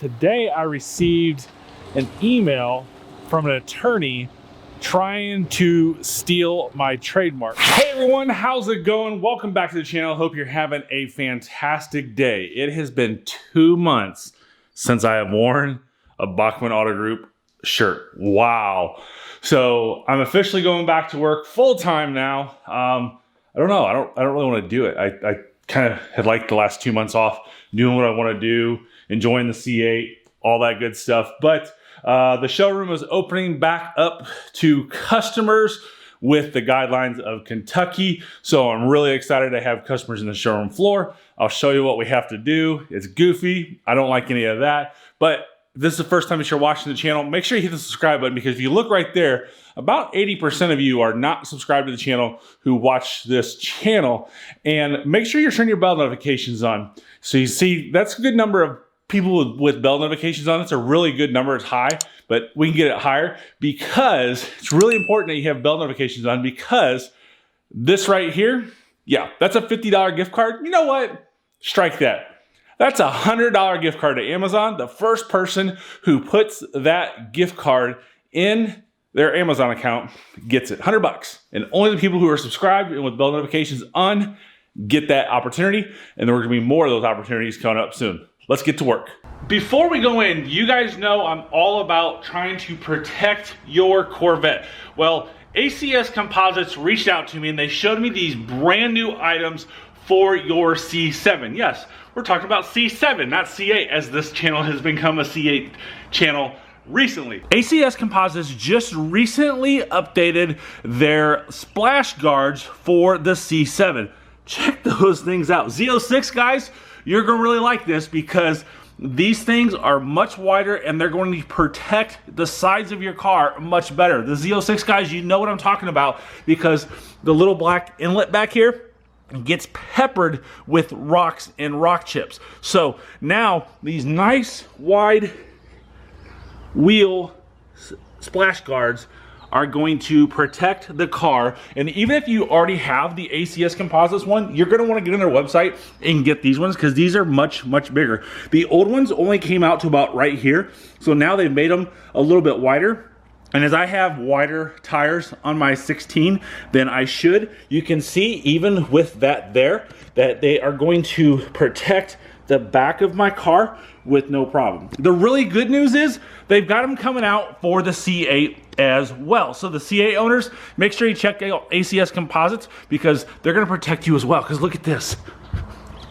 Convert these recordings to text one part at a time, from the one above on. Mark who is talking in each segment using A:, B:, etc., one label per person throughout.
A: today I received an email from an attorney trying to steal my trademark. Hey everyone, how's it going? Welcome back to the channel. Hope you're having a fantastic day. It has been 2 months since I have worn a Bachman Auto Group shirt. Wow. So I'm officially going back to work full time now. I don't know. I don't really want to do it. I kind of had liked the last 2 months off, doing what I want to do, enjoying the C8, all that good stuff. But the showroom is opening back up to customers with the guidelines of Kentucky. So I'm really excited to have customers in the showroom floor. I'll show you what we have to do. It's goofy. I don't like any of that. But if this is the first time that you're watching the channel, make sure you hit the subscribe button, because if you look right there, about 80% of you are not subscribed to the channel who watch this channel. And make sure you're turning your bell notifications on. So you see, that's a good number of people with bell notifications on. It's a really good number. It's high, but we can get it higher because it's really important that you have bell notifications on, because this right here, yeah, that's a $50 gift card. You know what? Strike that. That's a $100 gift card to Amazon. The first person who puts that gift card in their Amazon account gets it. 100 bucks. And only the people who are subscribed and with bell notifications on get that opportunity. And there are going to be more of those opportunities coming up soon. Let's get to work. Before we go in, you guys know I'm all about trying to protect your Corvette. Well, ACS Composites reached out to me and they showed me these brand new items for your C7. Yes, we're talking about C7, not C8, as this channel has become a C8 channel recently. ACS Composites just recently updated their splash guards for the C7. Check those things out. Z06 guys, you're gonna really like this, because these things are much wider and they're going to protect the sides of your car much better. The Z06 guys, you know what I'm talking about, because the little black inlet back here gets peppered with rocks and rock chips. So now these nice wide wheel splash guards are going to protect the car. And even if you already have the ACS Composites one, you're gonna wanna get on their website and get these ones, because these are much, much bigger. The old ones only came out to about right here. So now they've made them a little bit wider. And as I have wider tires on my 16 than I should, you can see even with that there, that they are going to protect the back of my car with no problem. The really good news is they've got them coming out for the C8 as well. So the C8 owners, make sure you check out ACS Composites, because they're gonna protect you as well. Because look at this.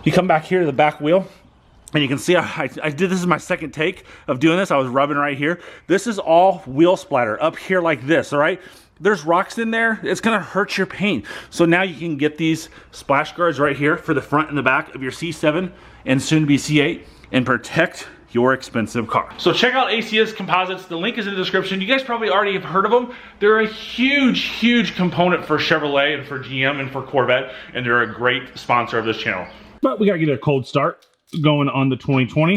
A: You come back here to the back wheel, and you can see I did, this is my second take of doing this. I was rubbing right here. This is all wheel splatter up here like this, all right? There's rocks in there. It's gonna hurt your paint. So now you can get these splash guards right here for the front and the back of your C7 and soon to be C8 and protect your expensive car. So check out ACS Composites. The link is in the description. You guys probably already have heard of them. They're a huge, huge component for Chevrolet and for GM and for Corvette, and they're a great sponsor of this channel. But we gotta get a cold start going on the 2020.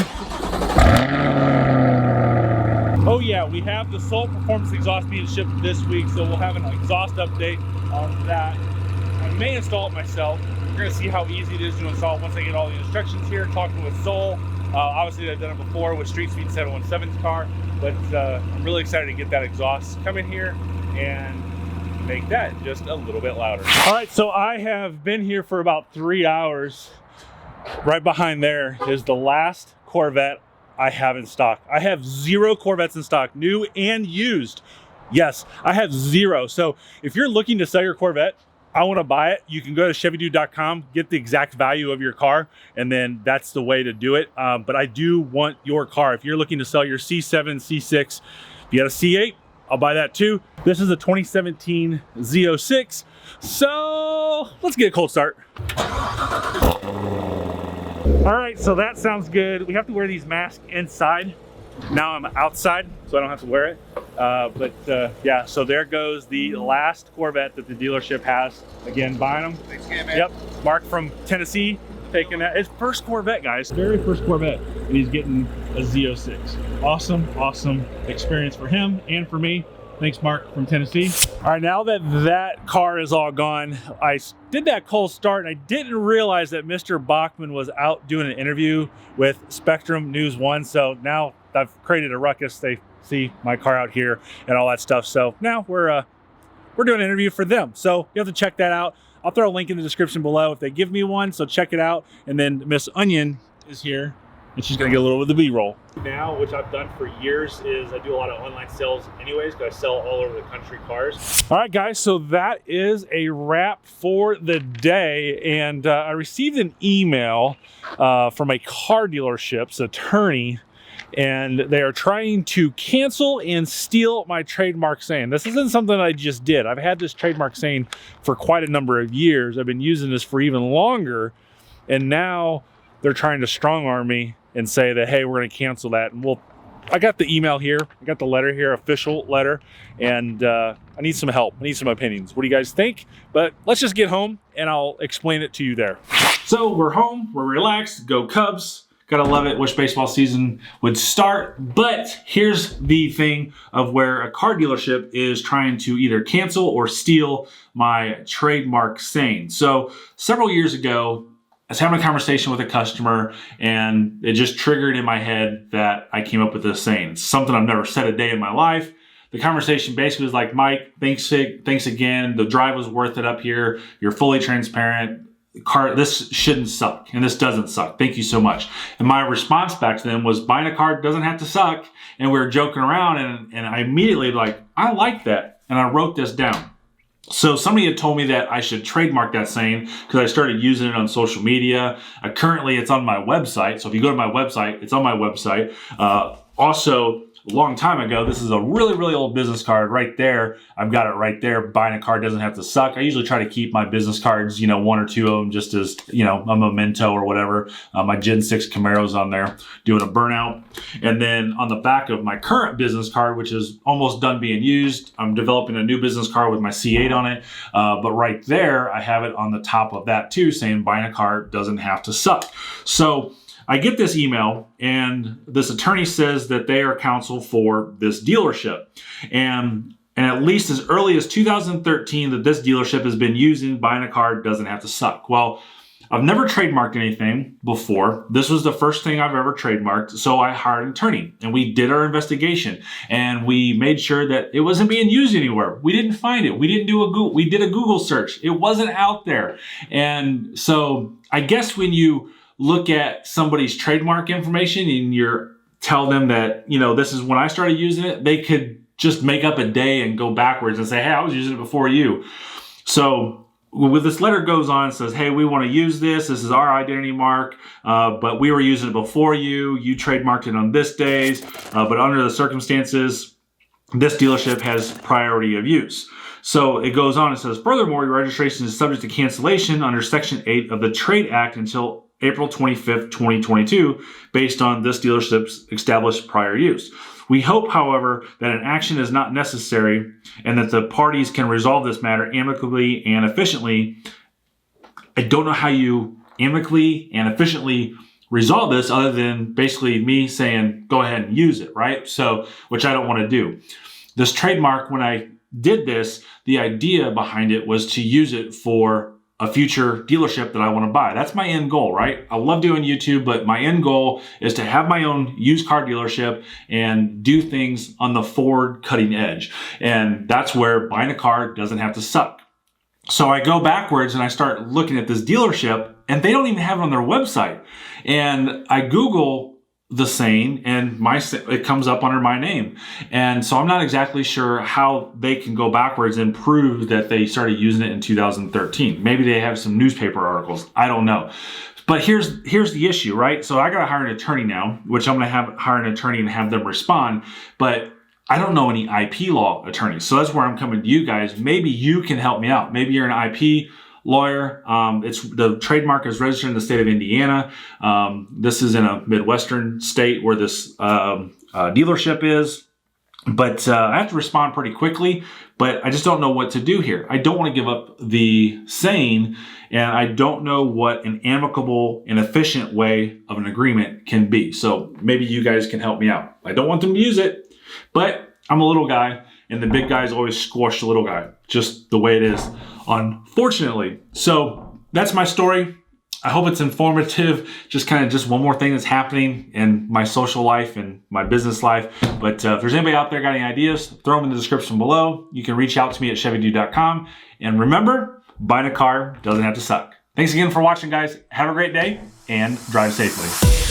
A: Oh yeah, we have the Soul Performance exhaust being shipped this week, so we'll have an exhaust update on that. I may install it myself. We're gonna see how easy it is to install once I get all the instructions here, talking with Soul. Obviously I've done it before with Street Speed 717's car, but I'm really excited to get that exhaust come in here and make that just a little bit louder. All right, so I have been here for about 3 hours. Right behind there is the last Corvette I have in stock. I have 0 Corvettes in stock, new and used. Yes, I have 0. So if you're looking to sell your Corvette, I want to buy it, you can go to chevydude.com, get the exact value of your car, and then that's the way to do it. But I do want your car. If you're looking to sell your C7, C6, if you got a C8, I'll buy that too. This is a 2017 Z06. So let's get a cold start. All right, so that sounds good. We have to wear these masks inside. Now I'm outside, so I don't have to wear it. Yeah, so there goes the last Corvette that the dealership has. Again, buying them.
B: Thanks again, man.
A: Yep, Mark from Tennessee, taking that. His first Corvette, guys. Very first Corvette, and he's getting a Z06. Awesome, awesome experience for him and for me. Thanks, Mark from Tennessee. All right, now that that car is all gone, I did that cold start and I didn't realize that Mr. Bachman was out doing an interview with Spectrum News 1. So now I've created a ruckus. They see my car out here and all that stuff. So now we're doing an interview for them. So you have to check that out. I'll throw a link in the description below if they give me one. So check it out. And then Miss Onion is here, and she's gonna get a little of the B-roll. Now, which I've done for years, is I do a lot of online sales anyways, because I sell all over the country cars. All right, guys, so that is a wrap for the day. And I received an email from a car dealership's attorney, and they are trying to cancel and steal my trademark saying. This isn't something I just did. I've had this trademark saying for quite a number of years. I've been using this for even longer, and now they're trying to strong arm me and say that, hey, we're going to cancel that. And I got the email here. I got the letter here, official letter, and I need some help. I need some opinions. What do you guys think? But let's just get home and I'll explain it to you there. So we're home, we're relaxed, go Cubs. Gotta love it, wish baseball season would start. But here's the thing of where a car dealership is trying to either cancel or steal my trademark saying. So several years ago, I was having a conversation with a customer and it just triggered in my head that I came up with this saying. It's something I've never said a day in my life. The conversation basically was like, Mike, thanks again. The drive was worth it up here. You're fully transparent. Car, this shouldn't suck, and this doesn't suck. Thank you so much. And my response back to them was, buying a car doesn't have to suck. And we were joking around, and I immediately like, I like that. And I wrote this down. So somebody had told me that I should trademark that saying because I started using it on social media. Currently, it's on my website. So if you go to my website, it's on my website. Also, a long time ago, this is a really, really old business card right there. I've got it right there. Buying a car doesn't have to suck. I usually try to keep my business cards, you know, one or two of them just as, you know, a memento or whatever. My Gen 6 Camaro's on there doing a burnout. And then on the back of my current business card, which is almost done being used, I'm developing a new business card with my C8 on it. But right there, I have it on the top of that too, saying buying a car doesn't have to suck. So I get this email, and this attorney says that they are counsel for this dealership. And at least as early as 2013 that this dealership has been using buying a car doesn't have to suck. Well, I've never trademarked anything before. This was the first thing I've ever trademarked. So I hired an attorney, and we did our investigation, and we made sure that it wasn't being used anywhere. We didn't find it. We didn't do we did a Google search. It wasn't out there. And so I guess when you look at somebody's trademark information and tell them that, you know, this is when I started using it, they could just make up a day and go backwards and say, hey, I was using it before you. So with this letter goes on, it says, hey, we want to use this. This is our identity mark, but we were using it before you. You trademarked it on this days, but under the circumstances, this dealership has priority of use. So it goes on, it says, furthermore, your registration is subject to cancellation under Section 8 of the Trade Act until April 25th, 2022, based on this dealership's established prior use. We hope, however, that an action is not necessary and that the parties can resolve this matter amicably and efficiently. I don't know how you amicably and efficiently resolve this other than basically me saying, go ahead and use it, right? So, which I don't want to do. This trademark, when I did this, the idea behind it was to use it for a future dealership that I want to buy. That's my end goal, right? I love doing YouTube, but my end goal is to have my own used car dealership and do things on the forward cutting edge. And that's where buying a car doesn't have to suck. So I go backwards and I start looking at this dealership, and they don't even have it on their website. And I Google the saying, and it comes up under my name. And so I'm not exactly sure how they can go backwards and prove that they started using it in 2013. Maybe they have some newspaper articles. I don't know. But here's the issue, right? So I got to hire an attorney now, which I'm going to hire an attorney and have them respond. But I don't know any IP law attorneys. So that's where I'm coming to you guys. Maybe you can help me out. Maybe you're an IP lawyer. The trademark is registered in the state of Indiana. This is in a Midwestern state where this dealership is. But I have to respond pretty quickly, but I just don't know what to do here. I don't want to give up the saying, and I don't know what an amicable and efficient way of an agreement can be. So maybe you guys can help me out. I don't want them to use it, but I'm a little guy, and the big guys always squash the little guy. Just the way it is, unfortunately. So that's my story. I hope it's informative. Just one more thing that's happening in my social life and my business life. But if there's anybody out there got any ideas, throw them in the description below. You can reach out to me at chevydude.com. And remember, buying a car doesn't have to suck. Thanks again for watching, guys. Have a great day and drive safely.